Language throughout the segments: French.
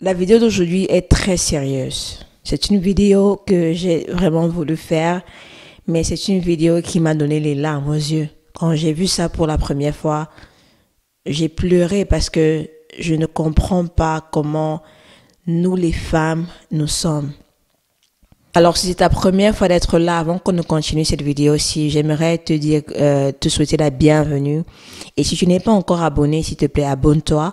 La vidéo d'aujourd'hui est très sérieuse. C'est une vidéo que j'ai vraiment voulu faire, mais c'est une vidéo qui m'a donné les larmes aux yeux. Quand j'ai vu ça pour la première fois, j'ai pleuré parce que je ne comprends pas comment nous les femmes, nous sommes. Alors, si c'est ta première fois d'être là, avant qu'on ne continue cette vidéo-ci, j'aimerais te dire, te souhaiter la bienvenue. Et si tu n'es pas encore abonné, s'il te plaît, abonne-toi.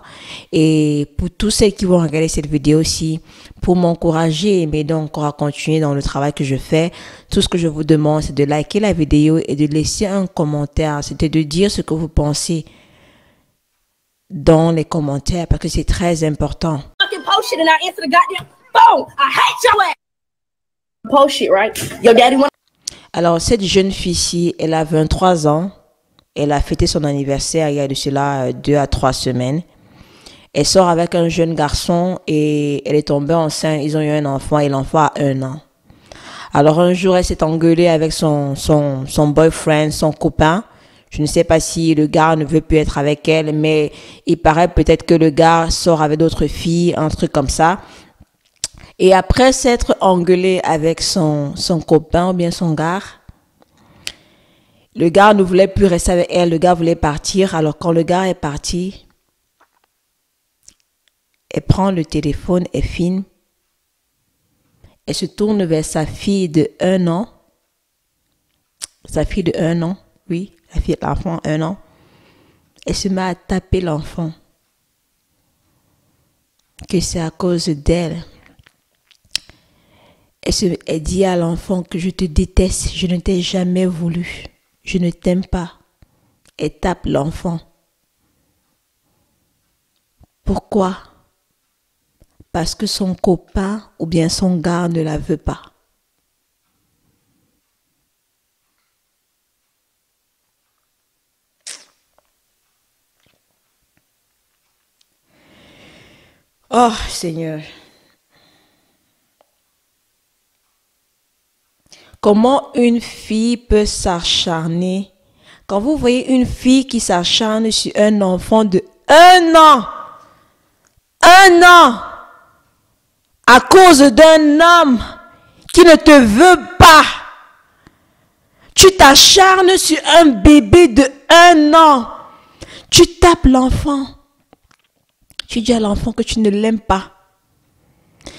Et pour tous ceux qui vont regarder cette vidéo-ci, pour m'encourager et m'aider encore à continuer dans le travail que je fais, tout ce que je vous demande, c'est de liker la vidéo et de laisser un commentaire. C'était de dire ce que vous pensez dans les commentaires, parce que c'est très important. Alors, cette jeune fille-ci, elle a 23 ans. Elle a fêté son anniversaire il y a de cela 2 à 3 semaines. Elle sort avec un jeune garçon et elle est tombée enceinte. Ils ont eu un enfant et l'enfant a 1 an. Alors, un jour, elle s'est engueulée avec son boyfriend, son copain. Je ne sais pas si le gars ne veut plus être avec elle, mais il paraît peut-être que le gars sort avec d'autres filles, un truc comme ça. Et après s'être engueulé avec son copain ou bien son gars, le gars ne voulait plus rester avec elle, le gars voulait partir. Alors quand le gars est parti, elle prend le téléphone, elle filme, elle se tourne vers sa fille de 1 an. Sa fille de 1 an, oui, l'enfant 1 an. Elle se met à taper l'enfant. Que c'est à cause d'elle. Elle dit à l'enfant que je te déteste, je ne t'ai jamais voulu, je ne t'aime pas. Elle tape l'enfant. Pourquoi? Parce que son copain ou bien son gars ne la veut pas. Oh Seigneur. Comment une fille peut s'acharner? Quand vous voyez une fille qui s'acharne sur un enfant de 1 an, 1 an, à cause d'un homme qui ne te veut pas, tu t'acharnes sur un bébé de 1 an, tu tapes l'enfant, tu dis à l'enfant que tu ne l'aimes pas.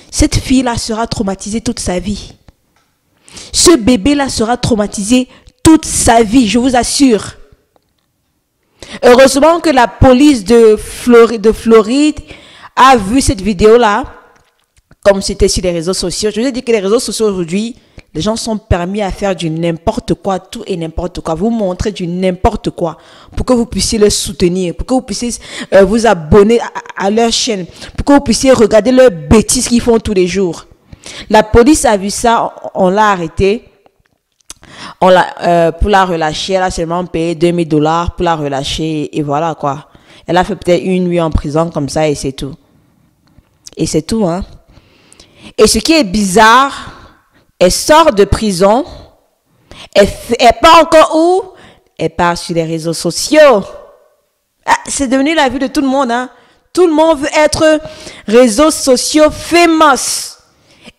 Cette fille-là sera traumatisée toute sa vie. Ce bébé-là sera traumatisé toute sa vie, je vous assure. Heureusement que la police de Floride a vu cette vidéo-là, comme c'était sur les réseaux sociaux. Je vous ai dit que les réseaux sociaux aujourd'hui, les gens sont permis à faire du n'importe quoi, tout et n'importe quoi. Vous montrez du n'importe quoi pour que vous puissiez le soutenir, pour que vous puissiez vous abonner à leur chaîne, pour que vous puissiez regarder leurs bêtises qu'ils font tous les jours. La police a vu ça, on l'a arrêté. Pour la relâcher, elle a seulement payé $2000 pour la relâcher et voilà quoi. Elle a fait peut-être 1 nuit en prison comme ça et c'est tout. Et c'est tout, hein. Et ce qui est bizarre, elle sort de prison, elle part encore où? Elle part sur les réseaux sociaux. Ah, c'est devenu la vie de tout le monde, hein. Tout le monde veut être réseaux sociaux famous.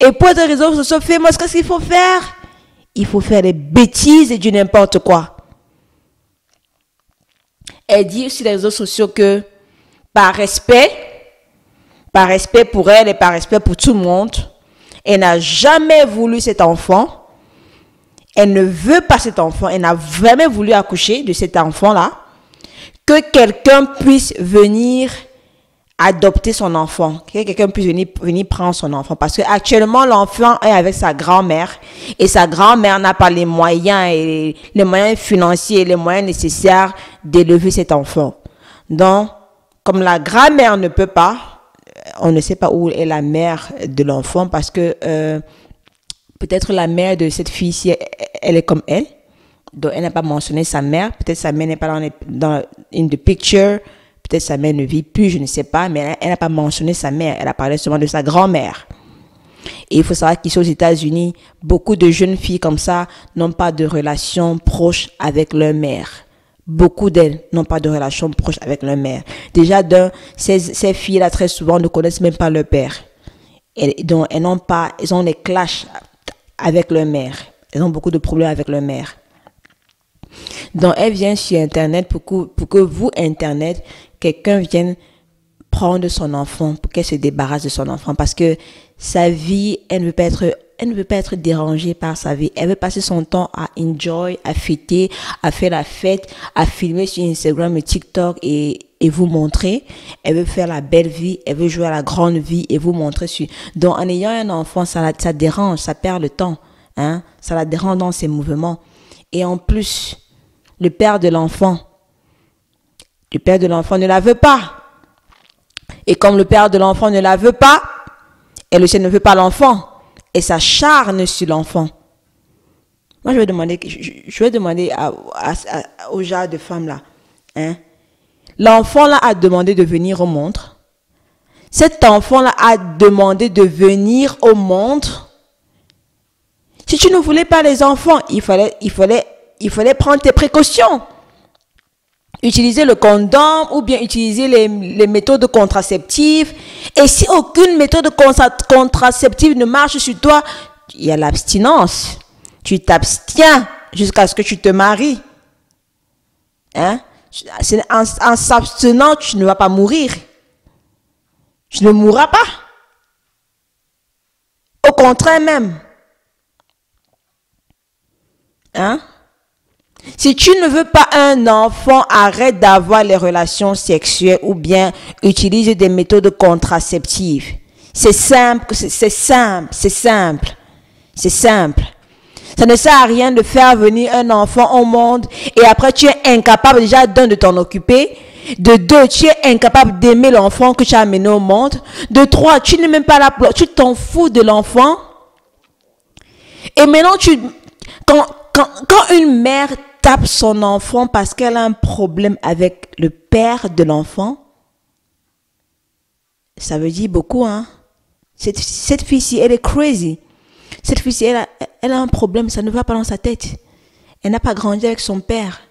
Et pour être réseaux sociaux famous, qu'est-ce qu'il faut faire? Il faut faire des bêtises et du n'importe quoi. Elle dit sur les réseaux sociaux que par respect pour elle et par respect pour tout le monde, elle n'a jamais voulu cet enfant. Elle ne veut pas cet enfant. Elle n'a jamais voulu accoucher de cet enfant-là. Que quelqu'un puisse venir adopter son enfant, que quelqu'un puisse venir prendre son enfant, parce que actuellement l'enfant est avec sa grand-mère et sa grand-mère n'a pas les moyens et les moyens financiers, les moyens nécessaires d'élever cet enfant. Donc, comme la grand-mère ne peut pas, on ne sait pas où est la mère de l'enfant, parce que peut-être la mère de cette fille-ci, elle est comme elle, donc elle n'a pas mentionné sa mère, peut-être sa mère n'est pas dans in the picture. Peut-être sa mère ne vit plus, je ne sais pas, mais elle n'a pas mentionné sa mère. Elle a parlé seulement de sa grand-mère. Et il faut savoir qu'ici aux États-Unis, beaucoup de jeunes filles comme ça n'ont pas de relation proche avec leur mère. Beaucoup d'elles n'ont pas de relation proche avec leur mère. Déjà, ces filles-là, très souvent, ne connaissent même pas leur père. Donc, elles ont des clashs avec leur mère. Elles ont beaucoup de problèmes avec leur mère. Donc, elles viennent sur Internet pour que vous, Internet, quelqu'un vienne prendre son enfant, pour qu'elle se débarrasse de son enfant. Parce que sa vie, elle ne veut pas être dérangée par sa vie. Elle veut passer son temps à enjoy, à fêter, à faire la fête, à filmer sur Instagram et TikTok et vous montrer. Elle veut faire la belle vie, elle veut jouer à la grande vie et vous montrer sur. Donc, en ayant un enfant, ça dérange, ça perd le temps, hein. Ça la dérange dans ses mouvements. Et en plus, le père de l'enfant ne la veut pas. Et comme le père de l'enfant ne la veut pas, elle aussi ne veut pas l'enfant. Et ça charne sur l'enfant. Moi, je vais demander au genre de femmes là, hein. L'enfant là a demandé de venir au monde. Cet enfant là a demandé de venir au monde. Si tu ne voulais pas les enfants, il fallait prendre tes précautions. Utiliser le condom ou bien utiliser les méthodes contraceptives. Et si aucune méthode contraceptive ne marche sur toi, il y a l'abstinence. Tu t'abstiens jusqu'à ce que tu te maries. Hein? En s'abstenant, tu ne vas pas mourir. Tu ne mourras pas. Au contraire même. Hein? Si tu ne veux pas un enfant, arrête d'avoir les relations sexuelles ou bien utilise des méthodes contraceptives. C'est simple. Ça ne sert à rien de faire venir un enfant au monde et après tu es incapable déjà d'un de t'en occuper. De deux, tu es incapable d'aimer l'enfant que tu as amené au monde. De trois, tu n'es même pas là, tu t'en fous de l'enfant. Et maintenant, quand une mère tape son enfant parce qu'elle a un problème avec le père de l'enfant, ça veut dire beaucoup, hein. Cette fille-ci, elle est crazy. Cette fille-ci, elle a un problème, ça ne va pas dans sa tête. Elle n'a pas grandi avec son père.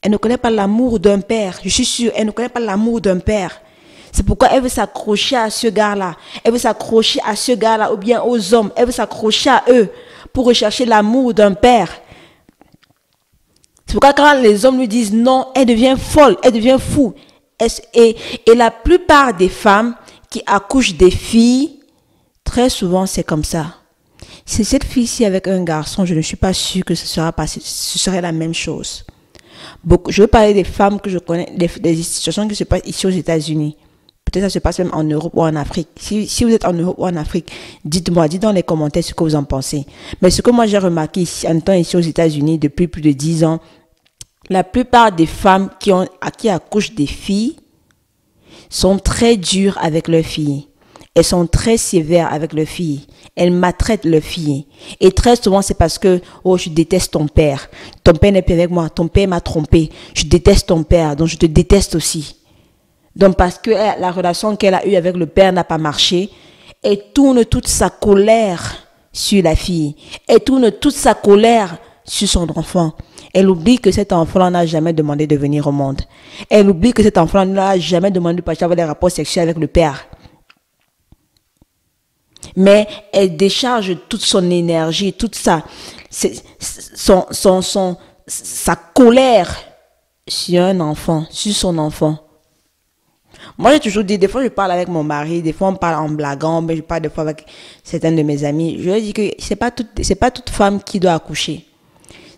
Elle ne connaît pas l'amour d'un père. Je suis sûre, elle ne connaît pas l'amour d'un père. C'est pourquoi elle veut s'accrocher à ce gars-là. Elle veut s'accrocher à ce gars-là ou bien aux hommes. Elle veut s'accrocher à eux pour rechercher l'amour d'un père. C'est pourquoi quand les hommes lui disent non, elle devient folle, elle devient fou. Et la plupart des femmes qui accouchent des filles, très souvent c'est comme ça. Si cette fille-ci avec un garçon, je ne suis pas sûre que ce serait la même chose. Je veux parler des femmes que je connais, des situations qui se passent ici aux États-Unis. Peut-être ça se passe même en Europe ou en Afrique. Si vous êtes en Europe ou en Afrique, dites-moi, dites dans les commentaires ce que vous en pensez. Mais ce que moi j'ai remarqué ici, en étant ici aux États-Unis depuis plus de 10 ans, la plupart des femmes qui accouchent des filles sont très dures avec leurs filles. Elles sont très sévères avec leurs filles. Elles maltraitent leurs filles. Et très souvent, c'est parce que, oh, je déteste ton père. Ton père n'est plus avec moi. Ton père m'a trompé. Je déteste ton père, donc je te déteste aussi. Donc, parce que la relation qu'elle a eue avec le père n'a pas marché, elle tourne toute sa colère sur la fille. Elle tourne toute sa colère sur son enfant. Elle oublie que cet enfant n'a jamais demandé de venir au monde. Elle oublie que cet enfant n'a jamais demandé de partir avoir des rapports sexuels avec le père. Mais elle décharge toute son énergie, toute sa colère sur un enfant, sur son enfant. Moi, j'ai toujours dit, des fois, je parle avec mon mari, des fois, on parle en blaguant, mais je parle des fois avec certains de mes amis. Je lui dis que c'est pas toute femme qui doit accoucher.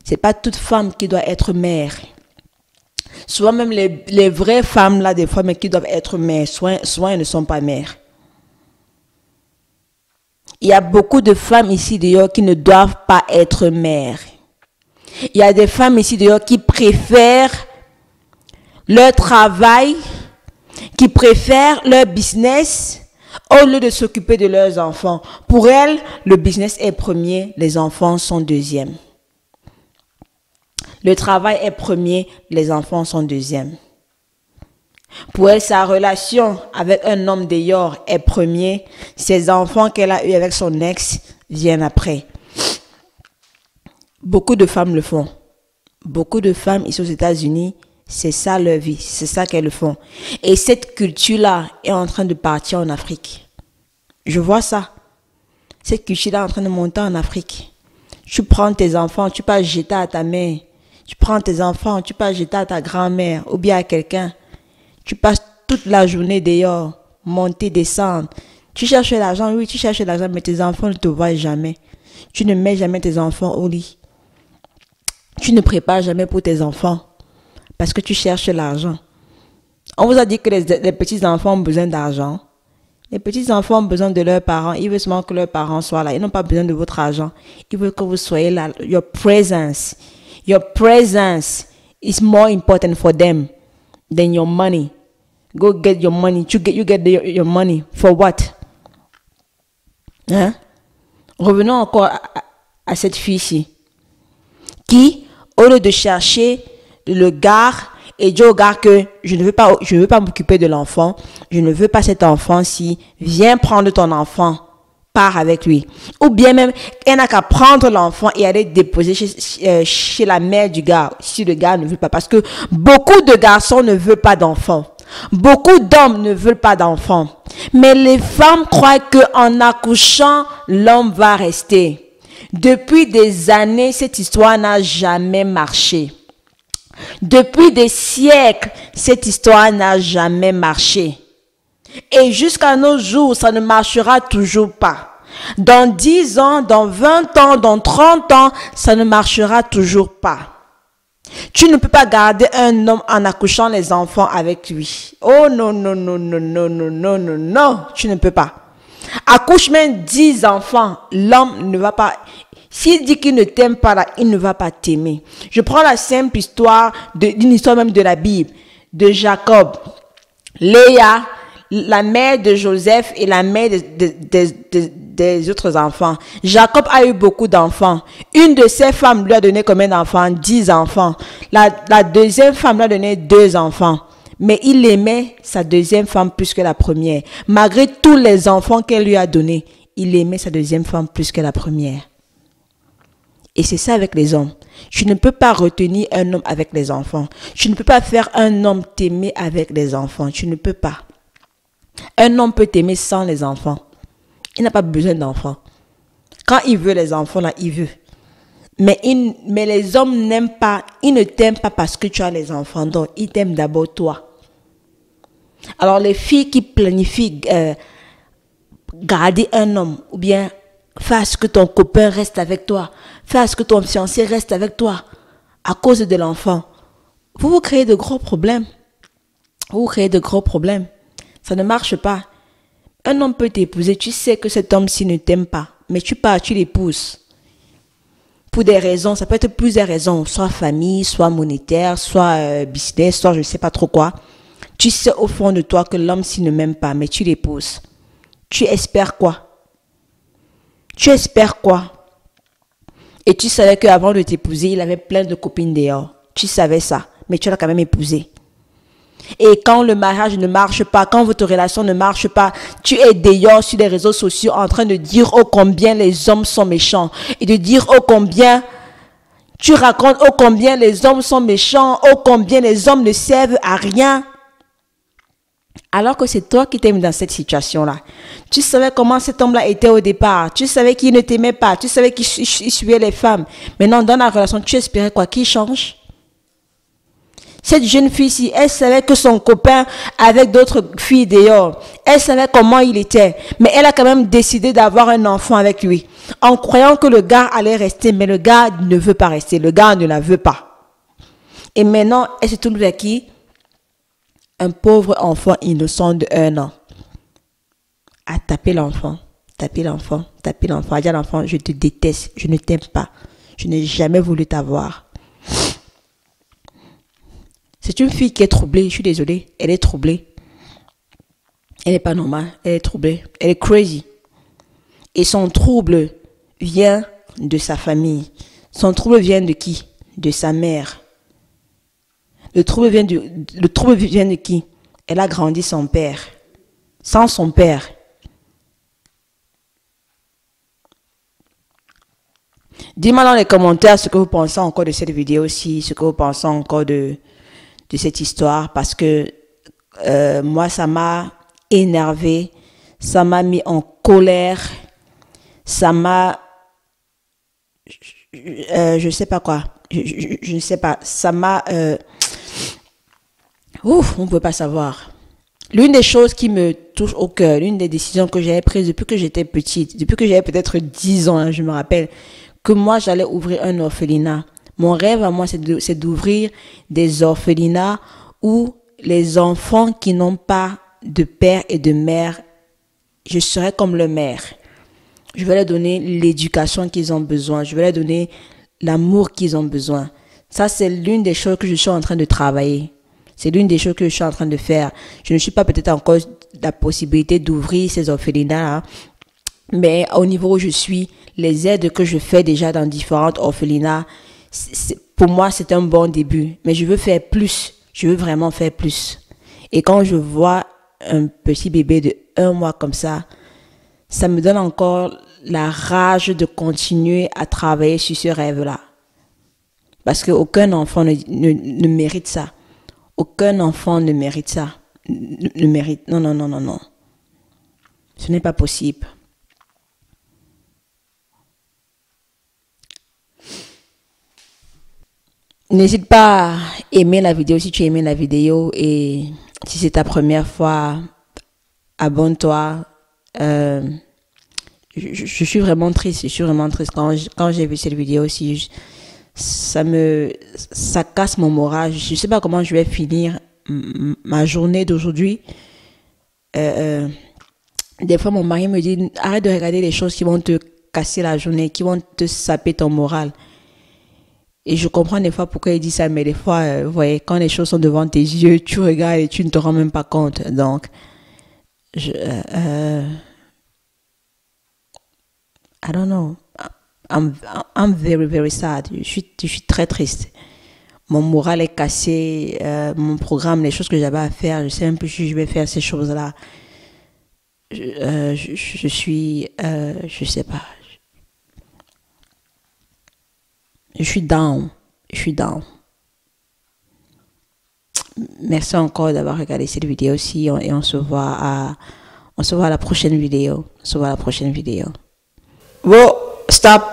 C'est pas toute femme qui doit être mère. Souvent, même les vraies femmes, là, des fois, mais qui doivent être mères, souvent, elles ne sont pas mères. Il y a beaucoup de femmes ici, d'ailleurs, qui ne doivent pas être mères. Il y a des femmes ici, d'ailleurs, qui préfèrent leur travail, qui préfèrent leur business au lieu de s'occuper de leurs enfants. Pour elles, le business est premier, les enfants sont deuxième. Le travail est premier, les enfants sont deuxième. Pour elle, sa relation avec un homme d'ailleurs est premier. Ses enfants qu'elle a eus avec son ex viennent après. Beaucoup de femmes le font. Beaucoup de femmes ici aux États-Unis, c'est ça leur vie, c'est ça qu'elles font. Et cette culture-là est en train de partir en Afrique. Je vois ça. Cette culture-là est en train de monter en Afrique. Tu prends tes enfants, tu peux jeter à ta mère. Tu prends tes enfants, tu peux jeter à ta grand-mère ou bien à quelqu'un. Tu passes toute la journée dehors, monter, descendre. Tu cherches l'argent, oui, tu cherches l'argent, mais tes enfants ne te voient jamais. Tu ne mets jamais tes enfants au lit. Tu ne prépares jamais pour tes enfants parce que tu cherches l'argent. On vous a dit que les petits-enfants ont besoin d'argent. Les petits-enfants ont besoin de leurs parents. Ils veulent seulement que leurs parents soient là. Ils n'ont pas besoin de votre argent. Ils veulent que vous soyez là. Your presence is more important for them than your money. Go get your money. You get your money. For what? Hein? Revenons encore à cette fille-ci. Qui, au lieu de chercher le gars et dire au gars que je ne veux pas m'occuper de l'enfant, je ne veux pas cet enfant-ci, viens prendre ton enfant, pars avec lui. Ou bien même, elle n'a qu'à prendre l'enfant et aller déposer chez la mère du gars, si le gars ne veut pas. Parce que beaucoup de garçons ne veulent pas d'enfants. Beaucoup d'hommes ne veulent pas d'enfants. Mais les femmes croient qu'en accouchant, l'homme va rester. Depuis des années, cette histoire n'a jamais marché. Depuis des siècles, cette histoire n'a jamais marché. Et jusqu'à nos jours, ça ne marchera toujours pas. Dans 10 ans, dans 20 ans, dans 30 ans, ça ne marchera toujours pas. Tu ne peux pas garder un homme en accouchant les enfants avec lui. Oh non, non, non, non, non, non, non, non, non, tu ne peux pas. Accouche même 10 enfants, l'homme ne va pas... S'il dit qu'il ne t'aime pas là, il ne va pas t'aimer. Je prends la simple histoire d'une histoire même de la Bible, de Jacob, Léa, la mère de Joseph et la mère des autres enfants. Jacob a eu beaucoup d'enfants. Une de ses femmes lui a donné combien d'enfants? 10 enfants. La deuxième femme lui a donné 2 enfants. Mais il aimait sa deuxième femme plus que la première. Malgré tous les enfants qu'elle lui a donnés, il aimait sa deuxième femme plus que la première. Et c'est ça avec les hommes. Tu ne peux pas retenir un homme avec les enfants. Tu ne peux pas faire un homme t'aimer avec les enfants. Tu ne peux pas. Un homme peut t'aimer sans les enfants. Il n'a pas besoin d'enfants. Quand il veut les enfants, là, il veut. Mais les hommes n'aiment pas, ils ne t'aiment pas parce que tu as les enfants. Donc, ils t'aiment d'abord toi. Alors, les filles qui planifient garder un homme ou bien faire à ce que ton copain reste avec toi, faire à ce que ton fiancé reste avec toi à cause de l'enfant, vous créez de gros problèmes. Vous créez de gros problèmes. Ça ne marche pas. Un homme peut t'épouser, tu sais que cet homme-ci ne t'aime pas, mais tu pars, tu l'épouses. Pour des raisons, ça peut être plusieurs raisons, soit famille, soit monétaire, soit business, soit je ne sais pas trop quoi. Tu sais au fond de toi que l'homme-ci ne m'aime pas, mais tu l'épouses. Tu espères quoi? Tu espères quoi? Et tu savais qu'avant de t'épouser, il avait plein de copines dehors. Tu savais ça, mais tu l'as quand même épousé. Et quand le mariage ne marche pas, quand votre relation ne marche pas, tu es dehors sur les réseaux sociaux en train de dire oh combien les hommes sont méchants. Et de dire oh combien, tu racontes oh combien les hommes sont méchants, oh combien les hommes ne servent à rien. Alors que c'est toi qui t'aimes dans cette situation-là. Tu savais comment cet homme-là était au départ. Tu savais qu'il ne t'aimait pas. Tu savais qu'il suivait les femmes. Maintenant, dans la relation, tu espérais quoi? Qu'il change? Cette jeune fille-ci, elle savait que son copain avec d'autres filles dehors. Elle savait comment il était. Mais elle a quand même décidé d'avoir un enfant avec lui. En croyant que le gars allait rester. Mais le gars ne veut pas rester. Le gars ne la veut pas. Et maintenant, elle se trouve avec qui? Un pauvre enfant innocent de 1 an. À taper l'enfant. Taper l'enfant. Taper l'enfant. À dire à l'enfant, je te déteste. Je ne t'aime pas. Je n'ai jamais voulu t'avoir. C'est une fille qui est troublée, je suis désolée, elle est troublée. Elle n'est pas normale, elle est troublée, elle est crazy. Et son trouble vient de sa famille. Son trouble vient de qui? De sa mère. Le trouble vient de qui? Elle a grandi sans père. Sans son père. Dis-moi dans les commentaires ce que vous pensez encore de cette vidéo aussi, ce que vous pensez encore de cette histoire, parce que moi, ça m'a énervé, ça m'a mis en colère, ça m'a... je sais pas quoi, je ne sais pas, ça m'a... Ouf, on ne peut pas savoir. L'une des choses qui me touche au cœur, l'une des décisions que j'avais prises depuis que j'étais petite, depuis que j'avais peut-être 10 ans, hein, je me rappelle, que moi, j'allais ouvrir un orphelinat. Mon rêve à moi, c'est d'ouvrir des orphelinats où les enfants qui n'ont pas de père et de mère, je serai comme le maire. Je vais leur donner l'éducation qu'ils ont besoin. Je vais leur donner l'amour qu'ils ont besoin. Ça, c'est l'une des choses que je suis en train de travailler. C'est l'une des choses que je suis en train de faire. Je ne suis pas peut-être encore la possibilité d'ouvrir ces orphelinats, hein, mais au niveau où je suis, les aides que je fais déjà dans différents orphelinats, pour moi, c'est un bon début. Mais je veux faire plus. Je veux vraiment faire plus. Et quand je vois un petit bébé de 1 mois comme ça me donne encore la rage de continuer à travailler sur ce rêve-là. Parce qu'aucun enfant ne mérite ça. Aucun enfant ne mérite ça. Ne mérite. Non, non, non, non, non. Ce n'est pas possible. N'hésite pas à aimer la vidéo si tu as aimé la vidéo. Et si c'est ta première fois, abonne-toi. Je suis vraiment triste. Je suis vraiment triste quand j'ai vu cette vidéo aussi. Ça casse mon moral. Je ne sais pas comment je vais finir ma journée d'aujourd'hui. Des fois, mon mari me dit, arrête de regarder les choses qui vont te casser la journée, qui vont te saper ton moral. Et je comprends des fois pourquoi il dit ça, mais des fois, vous voyez, quand les choses sont devant tes yeux, tu regardes et tu ne te rends même pas compte. Donc, I don't know. I'm very, very sad. Je suis très triste. Mon moral est cassé. Mon programme, les choses que j'avais à faire, je sais même plus si je vais faire ces choses-là. Je suis... je sais pas. Je suis down. Je suis down. Merci encore d'avoir regardé cette vidéo aussi. Et on se voit à la prochaine vidéo. On se voit à la prochaine vidéo. Bon, stop.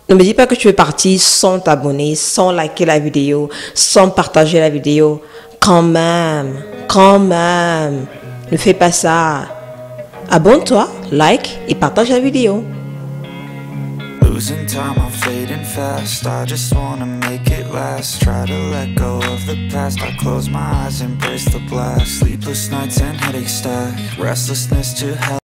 Ne me dis pas que tu es parti sans t'abonner, sans liker la vidéo, sans partager la vidéo. Quand même. Ne fais pas ça. Abonne-toi, like et partage la vidéo. Losing time, I'm fading fast. I just wanna make it last. Try to let go of the past. I close my eyes, embrace the blast. Sleepless nights and headaches stack. Restlessness to hell.